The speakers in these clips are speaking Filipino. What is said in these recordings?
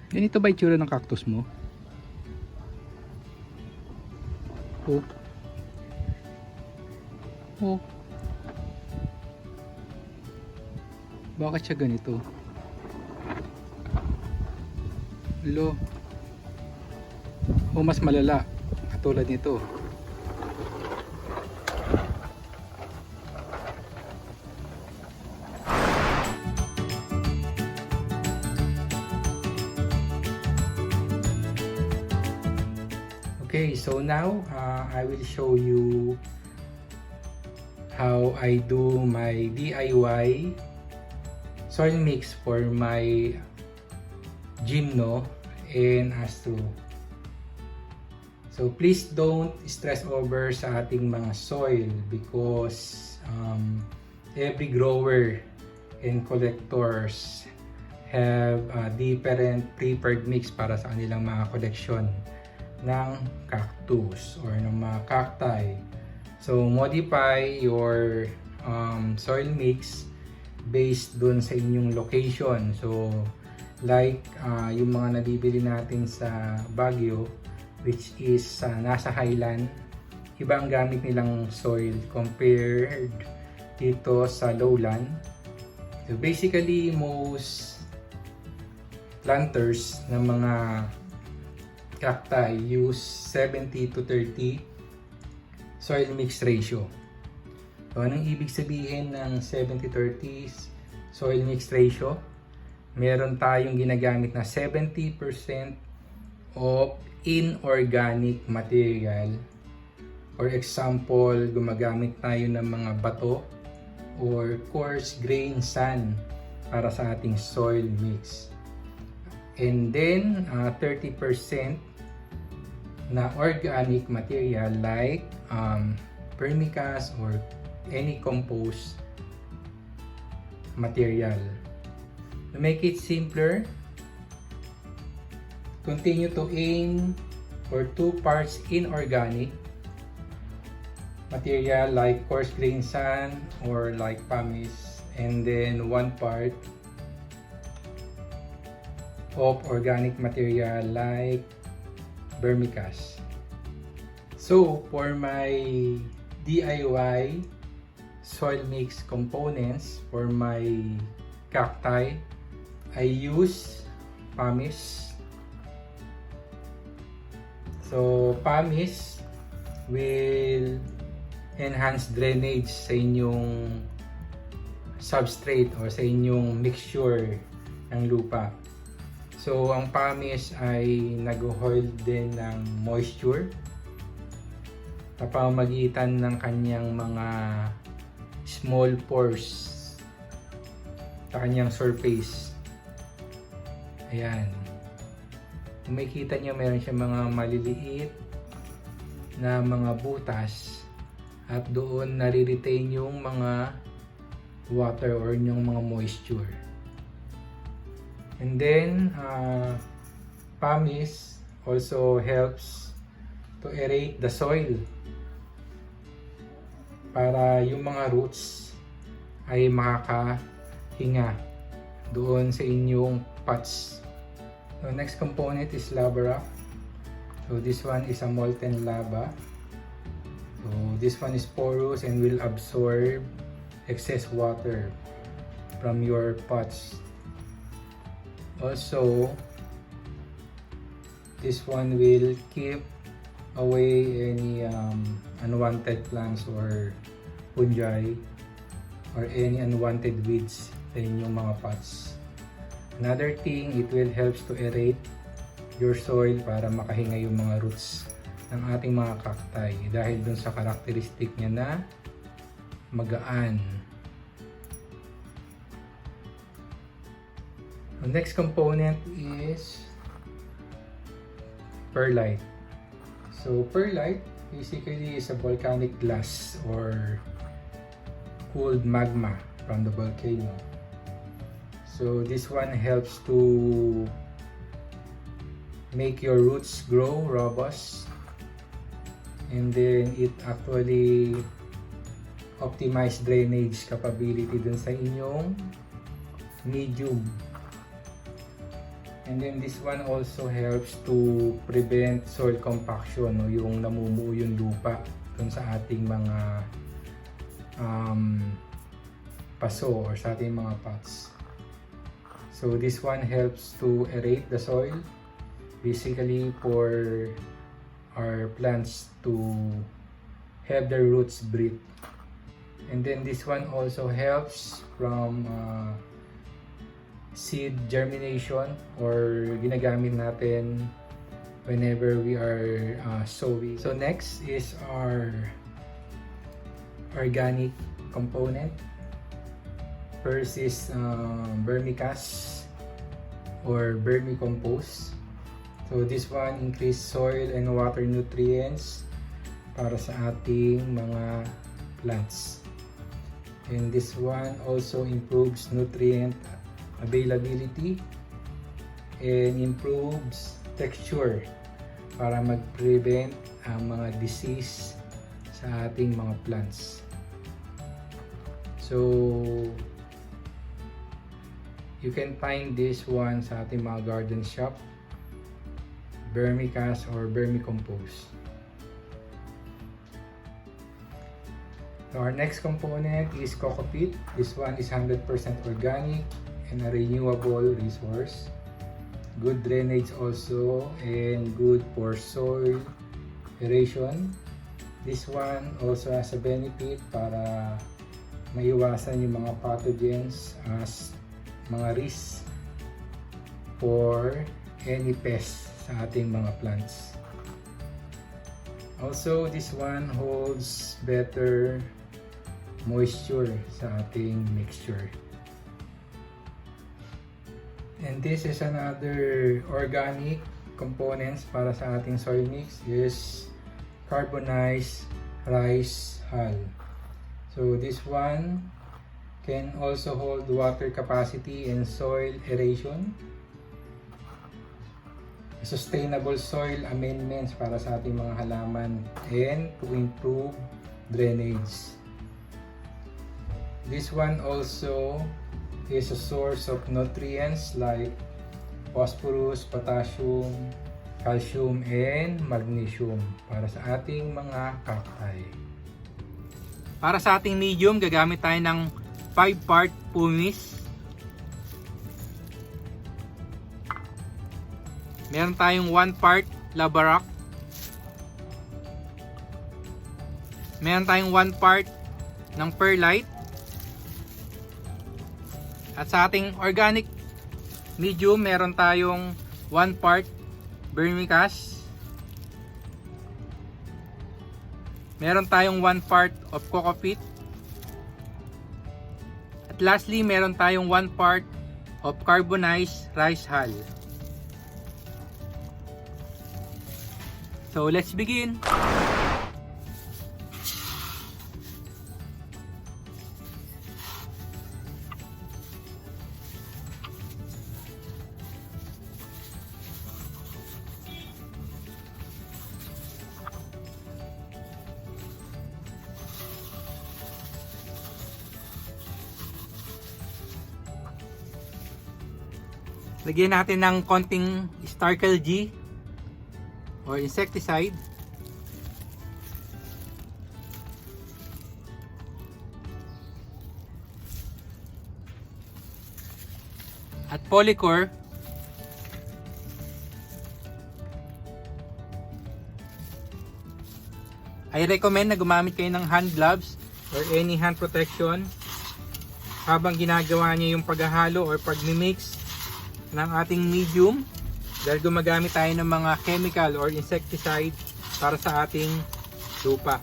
Ganito ba itsura ng cactus mo? Oh. Oh. Bakit siya ganito? Lo. O mas malala katulad nito. Okay, so now I will show you how I do my DIY soil mix for my gymno and astro. So please don't stress over sa ating mga soil because every grower and collectors have a different prepared mix para sa kanilang mga collection ng cactus or ng mga cacti. So modify your soil mix based dun sa inyong location. So like yung mga nabibili natin sa Baguio, which is nasa highland, iba ang gamit nilang soil compared dito sa lowland. So basically most planters ng mga cacti use 70 to 30 soil mix ratio. So anong ibig sabihin ng 70-30 soil mix ratio? Meron tayong ginagamit na 70% of inorganic material. For example, gumagamit tayo ng mga bato or coarse-grained sand para sa ating soil mix. And then 30% na organic material like Vermicast or any compost material. To make it simpler, continue to aim for 2 parts inorganic material like coarse-grained sand or like pumice, and then 1 part of organic material like Vermicast. So for my DIY soil mix components for my cacti, I use pumice. So pumice will enhance drainage sa inyong substrate or sa inyong mixture ng lupa. So ang pumice ay nag-hold din ng moisture sa pamamagitan ng kanyang mga small pores sa kanyang surface. Ayan. Kung makikita nyo, meron siya mga maliliit na mga butas at doon nare-retain yung mga water or yung mga moisture. And then pumice also helps to aerate the soil para yung mga roots ay makakahinga doon sa inyong pots. So next component is lava rock. So this one is a molten lava. So this one is porous and will absorb excess water from your pots. Also, this one will keep away any unwanted plants or fungi or any unwanted weeds sa inyong mga pots. Another thing, it will help to aerate your soil para makahinga yung mga roots ng ating mga cacti dahil dun sa karakteristik niya na magaan. The next component is perlite. So perlite basically is a volcanic glass or cooled magma from the volcano. So this one helps to make your roots grow robust, and then it actually optimize drainage capability dun sa inyong medium. And then this one also helps to prevent soil compaction, no? Yung namumuo yung lupa dun sa ating mga paso or sa ating mga pots. So this one helps to aerate the soil, basically for our plants to have their roots breathe. And then this one also helps from seed germination, or ginagamit natin whenever we are sowing. So next is our organic component. First is Vermicast or vermicompost. So this one increase soil and water nutrients para sa ating mga plants. And this one also improves nutrient availability and improves texture para mag-prevent ang mga disease sa ating mga plants. So you can find this one sa ating mga garden shop, Vermicast or vermicompost. So our next component is Coco peat. This one is 100% organic and a renewable resource. Good drainage also and good for soil aeration. This one also has a benefit para maiwasan yung mga pathogens as mga risk for any pest sa ating mga plants. Also, this one holds better moisture sa ating mixture. And this is another organic components para sa ating soil mix is Carbonized Rice Hull. So this one can also hold water capacity and soil aeration. Sustainable soil amendments para sa ating mga halaman and to improve drainage. This one also is a source of nutrients like phosphorus, potassium, calcium, and magnesium para sa ating mga cacti. Para sa ating medium, gagamit tayo ng 5-part Pumice. Meron tayong 1 part lava rock. Meron tayong 1 part ng Perlite. At sa ating organic medium, meron tayong 1 part Vermicast. Meron tayong 1 part of Coco peat. At lastly, meron tayong 1 part of Carbonized Rice Hull. So let's begin. Lagyan natin ng konting Starkel G or insecticide. At Polycor. I recommend na gumamit kayo ng hand gloves or any hand protection habang ginagawa niyo yung paghahalo or pagmi-mix ng ating medium, dahil gumagamit tayo ng mga chemical or insecticide para sa ating lupa.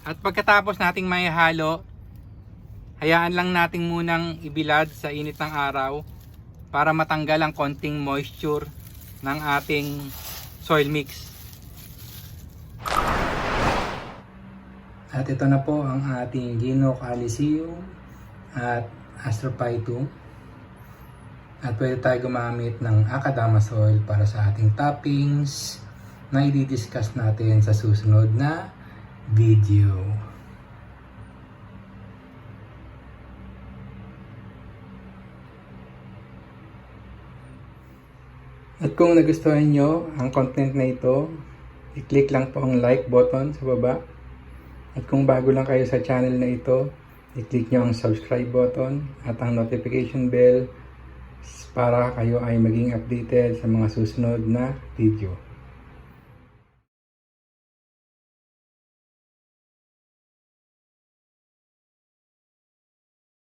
At pagkatapos nating maihalo, hayaan lang nating munang ibilad sa init ng araw para matanggal ang konting moisture ng ating Soilmix. At ito na po ang ating Gino Calicium at Astrophytum. At pwede tayo gumamit ng Akadama soil para sa ating toppings na i-discuss natin sa susunod na video. At kung nagustuhan nyo ang content na ito, i-click lang po ang like button sa baba. At kung bago lang kayo sa channel na ito, i-click nyo ang subscribe button at ang notification bell para kayo ay maging updated sa mga susunod na video.